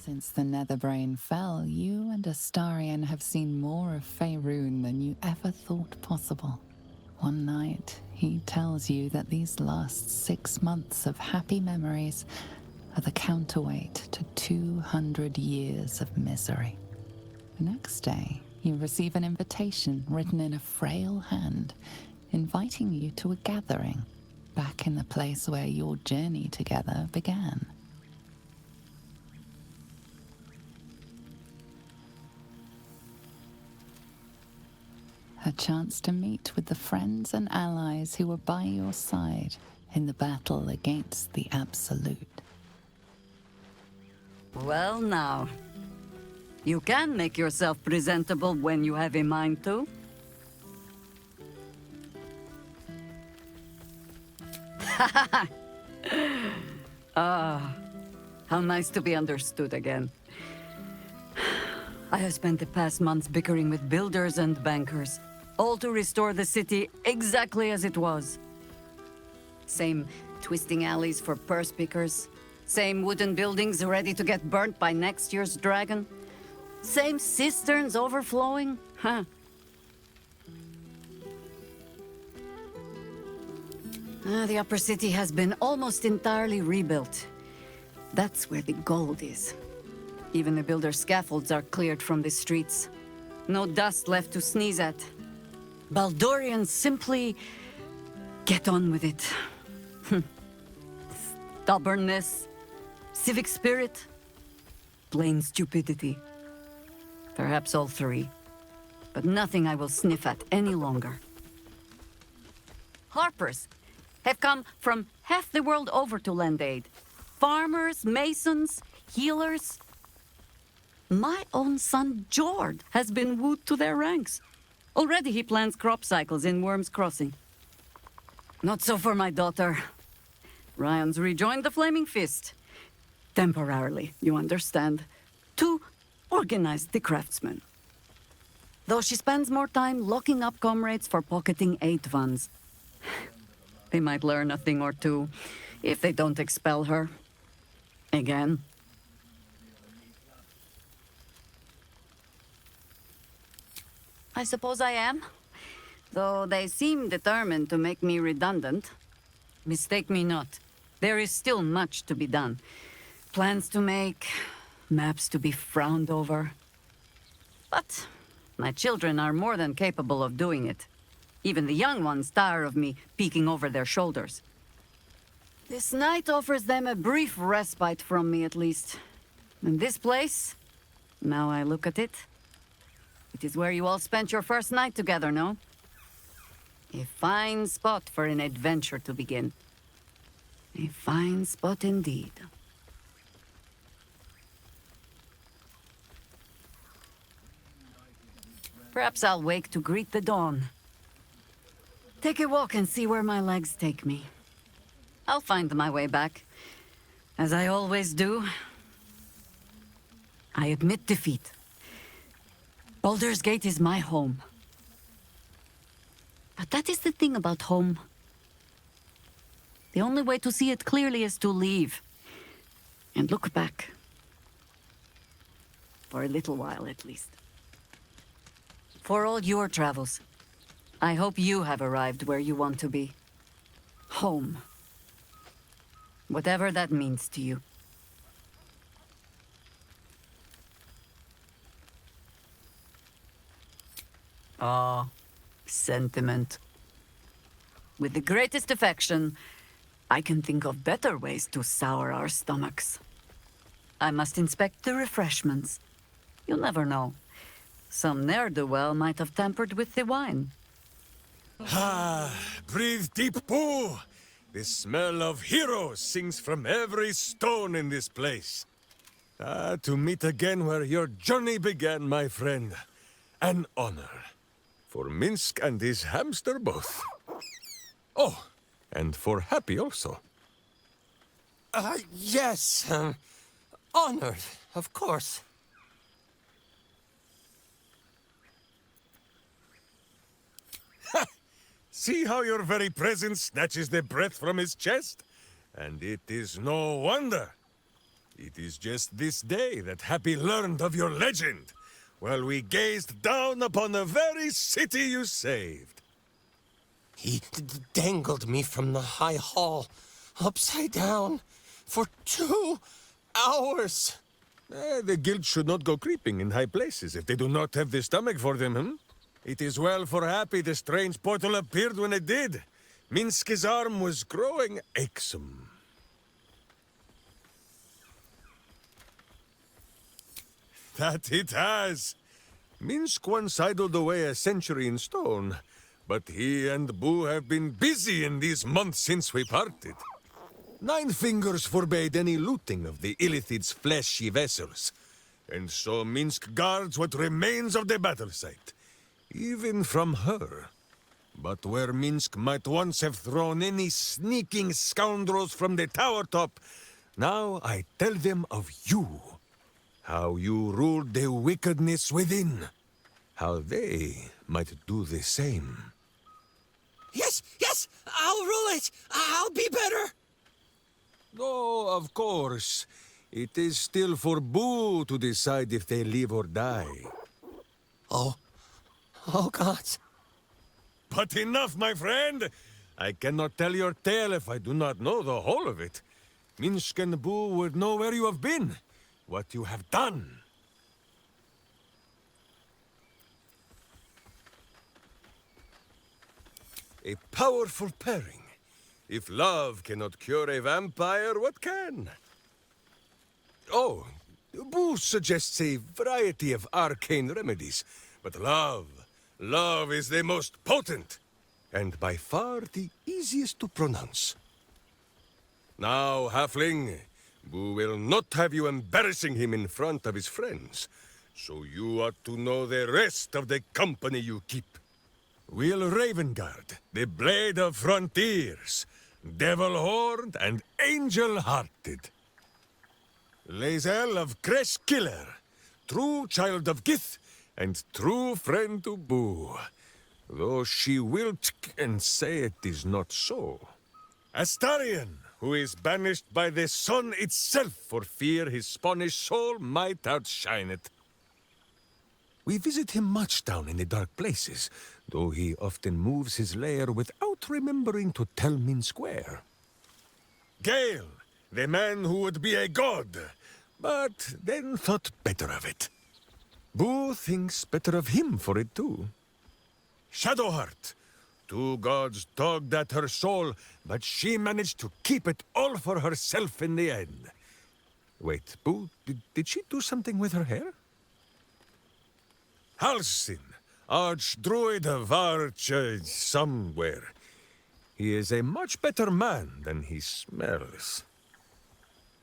Since the Netherbrain fell, you and Astarion have seen more of Faerun than you ever thought possible. One night, he tells you that these last 6 months of happy memories are the counterweight to 200 years of misery. The next day, you receive an invitation written in a frail hand, inviting you to a gathering back in the place where your journey together began. A chance to meet with the friends and allies who were by your side in the battle against the Absolute. Well now, you can make yourself presentable when you have a mind to. Ah, how nice to be understood again. I have spent the past months bickering with builders and bankers, all to restore the city exactly as it was. Same twisting alleys for purse pickers, same wooden buildings ready to get burnt by next year's dragon, same cisterns overflowing, huh? The upper city has been almost entirely rebuilt. That's where the gold is. Even the builder's scaffolds are cleared from the streets. No dust left to sneeze at. Baldurians simply get on with it. Stubbornness, civic spirit, plain stupidity. Perhaps all three, but nothing I will sniff at any longer. Harpers have come from half the world over to lend aid. Farmers, masons, healers. My own son, Jord, has been wooed to their ranks. Already he plans crop cycles in Worm's Crossing. Not so for my daughter. Ryan's rejoined the Flaming Fist. Temporarily, you understand. To organize the craftsmen. Though she spends more time locking up comrades for pocketing aid funds. They might learn a thing or two, if they don't expel her. Again. I suppose I am. Though they seem determined to make me redundant. Mistake me not. There is still much to be done. Plans to make, maps to be frowned over. But my children are more than capable of doing it. Even the young ones tire of me peeking over their shoulders. This night offers them a brief respite from me, at least. And this place, now I look at it, it is where you all spent your first night together, no? A fine spot for an adventure to begin. A fine spot indeed. Perhaps I'll wake to greet the dawn. Take a walk and see where my legs take me. I'll find my way back, as I always do. I admit defeat. Baldur's Gate is my home. But that is the thing about home. The only way to see it clearly is to leave. And look back. For a little while, at least. For all your travels, I hope you have arrived where you want to be. Home. Whatever that means to you. Ah, sentiment. With the greatest affection, I can think of better ways to sour our stomachs. I must inspect the refreshments. You'll never know. Some ne'er-do-well might have tampered with the wine. Ah, breathe deep, Pooh! The smell of heroes sings from every stone in this place. Ah, to meet again where your journey began, my friend. An honor. For Minsk and his hamster both. Oh, and for Happy also. Yes. Honored, of course. See how your very presence snatches the breath from his chest? And it is no wonder. It is just this day that Happy learned of your legend, while we gazed down upon the very city you saved. He dangled me from the high hall, upside down, for 2 hours. The guild should not go creeping in high places if they do not have the stomach for them, hm? It is well for Happy the strange portal appeared when it did. Minsk's arm was growing achsome. That it has. Minsk once idled away a century in stone, but he and Boo have been busy in these months since we parted. Nine Fingers forbade any looting of the Illithid's fleshy vessels, and so Minsk guards what remains of the battle site, even from her. But where Minsk might once have thrown any sneaking scoundrels from the tower top, now I tell them of you. How you ruled the wickedness within. How they might do the same. Yes, yes, I'll rule it. I'll be better. Though, of course, it is still for Boo to decide if they live or die. Oh gods. But enough, my friend! I cannot tell your tale if I do not know the whole of it. Minsk and Boo would know where you have been, what you have done. A powerful pairing. If love cannot cure a vampire, what can? Oh, Boo suggests a variety of arcane remedies, but love is the most potent, and by far the easiest to pronounce. Now, Halfling, Boo will not have you embarrassing him in front of his friends, so you ought to know the rest of the company you keep. Will Ravengard, the Blade of Frontiers, Devil-Horned and Angel-Hearted. Lae'zel of Creshkiller, true child of Gith and true friend to Boo, though she will and say it is not so. Astarion, who is banished by the sun itself for fear his Spanish soul might outshine it. We visit him much down in the dark places, though he often moves his lair without remembering to tell Minsk where. Gale, the man who would be a god, but then thought better of it. Boo thinks better of him for it too. Shadowheart, two gods dogged at her soul, but she managed to keep it all for herself in the end. Wait, Boo, did she do something with her hair? Halsin, Archdruid of somewhere. He is a much better man than he smells.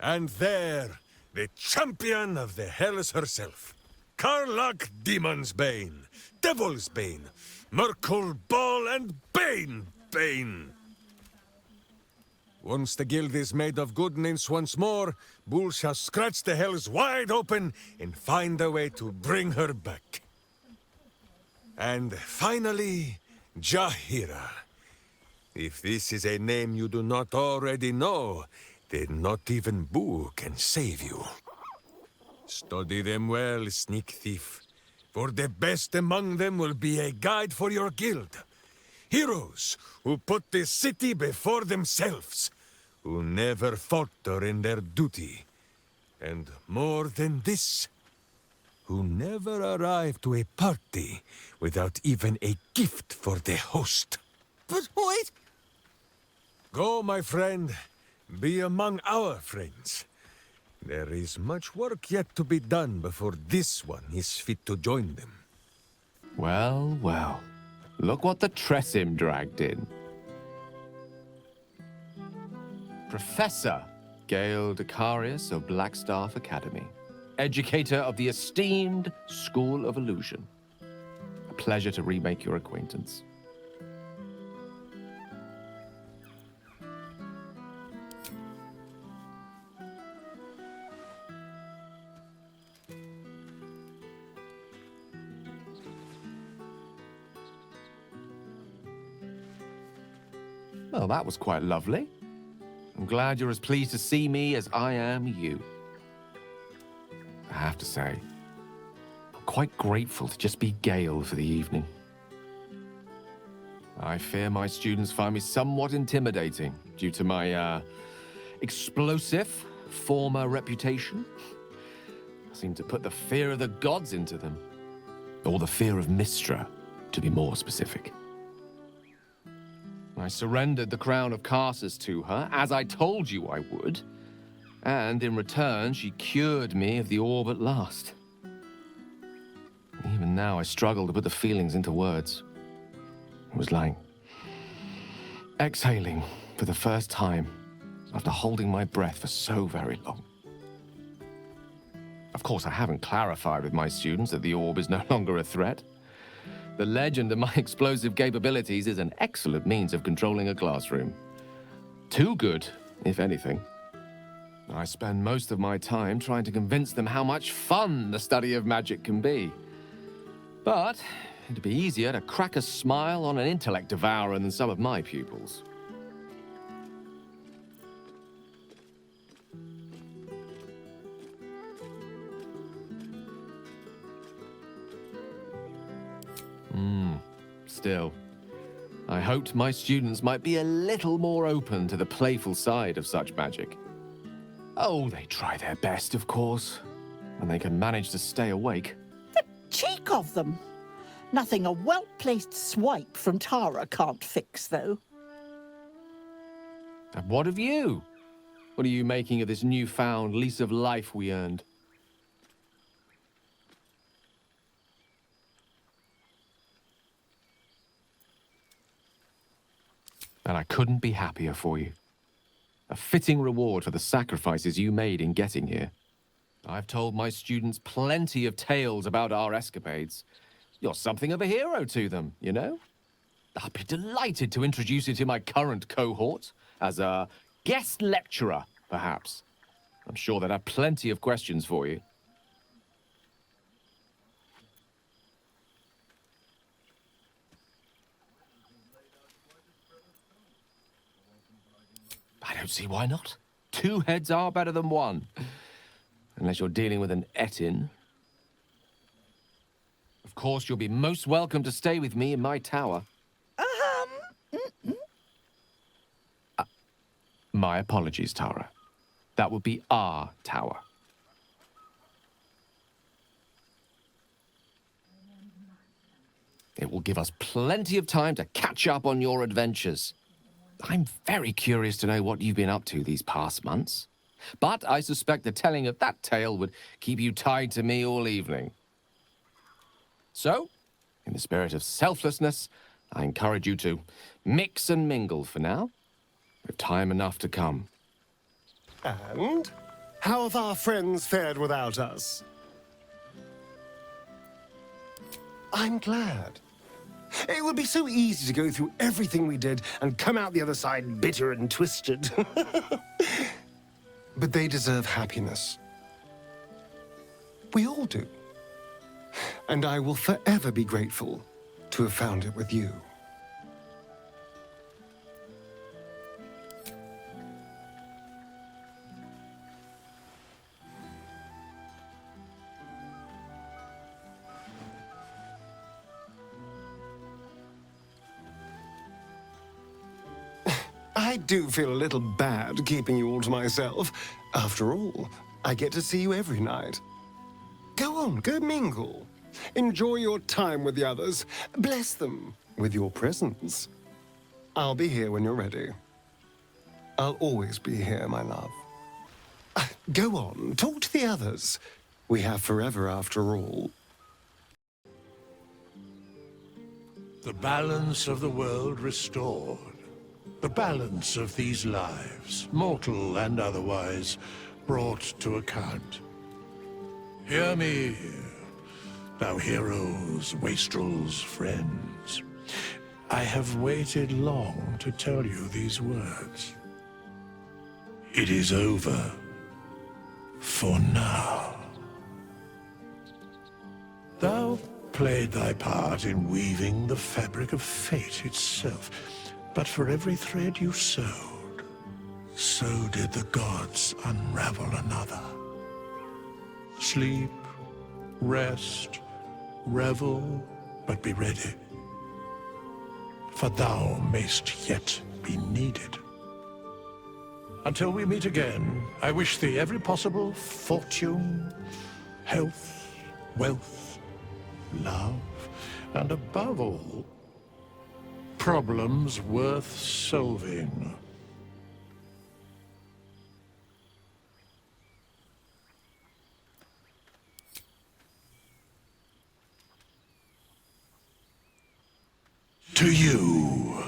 And there, the champion of the Hells herself. Karlach Demon's Bane, Devil's Bane, Merkul Ball and Bane. Once the guild is made of goodness once more, Bull shall scratch the Hells wide open and find a way to bring her back. And finally, Jahira. If this is a name you do not already know, then not even Boo can save you. Study them well, sneak thief, for the best among them will be a guide for your guild. Heroes who put the city before themselves, who never falter in their duty. And more than this, who never arrive to a party without even a gift for the host. But wait! Go, my friend. Be among our friends. There is much work yet to be done before this one is fit to join them. Well, well. Look what the Tressim dragged in. Professor Gale Decarius of Blackstaff Academy. Educator of the esteemed School of Illusion. A pleasure to remake your acquaintance. Well, that was quite lovely. I'm glad you're as pleased to see me as I am you. have to say. I'm quite grateful to just be Gale for the evening. I fear my students find me somewhat intimidating due to my, explosive former reputation. I seem to put the fear of the gods into them. Or the fear of Mistral, to be more specific. I surrendered the crown of Carsus to her, as I told you I would. And in return, she cured me of the orb at last. Even now, I struggle to put the feelings into words. It was like exhaling for the first time after holding my breath for so very long. Of course, I haven't clarified with my students that the orb is no longer a threat. The legend of my explosive capabilities is an excellent means of controlling a classroom. Too good, if anything. I spend most of my time trying to convince them how much fun the study of magic can be. But it'd be easier to crack a smile on an intellect devourer than some of my pupils. Still, I hoped my students might be a little more open to the playful side of such magic. Oh, they try their best, of course, when they can manage to stay awake. The cheek of them! Nothing a well-placed swipe from Tara can't fix, though. And what of you? What are you making of this newfound lease of life we earned? And I couldn't be happier for you. A fitting reward for the sacrifices you made in getting here. I've told my students plenty of tales about our escapades. You're something of a hero to them, you know? I'll be delighted to introduce you to my current cohort as a guest lecturer, perhaps. I'm sure they'd have plenty of questions for you. I don't see why not. 2 heads are better than 1. Unless you're dealing with an Etin. Of course, you'll be most welcome to stay with me in my tower. My apologies, Tara. That would be our tower. It will give us plenty of time to catch up on your adventures. I'm very curious to know what you've been up to these past months. But I suspect the telling of that tale would keep you tied to me all evening. So, in the spirit of selflessness, I encourage you to mix and mingle for now, with time enough to come. And how have our friends fared without us? I'm glad. It would be so easy to go through everything we did and come out the other side bitter and twisted. But they deserve happiness. We all do. And I will forever be grateful to have found it with you. I do feel a little bad keeping you all to myself. After all, I get to see you every night. Go on, go mingle. Enjoy your time with the others. Bless them with your presence. I'll be here when you're ready. I'll always be here, my love. Go on, talk to the others. We have forever after all. The balance of the world restored. The balance of these lives, mortal and otherwise, brought to account. Hear me, thou heroes, wastrels, friends. I have waited long to tell you these words. It is over. For now. Thou played thy part in weaving the fabric of fate itself. But for every thread you sewed, so did the gods unravel another. Sleep rest, revel, but be ready. For thou mayst yet be needed. Until we meet again, I wish thee every possible fortune, health, wealth, love, and above all, problems worth solving. To you.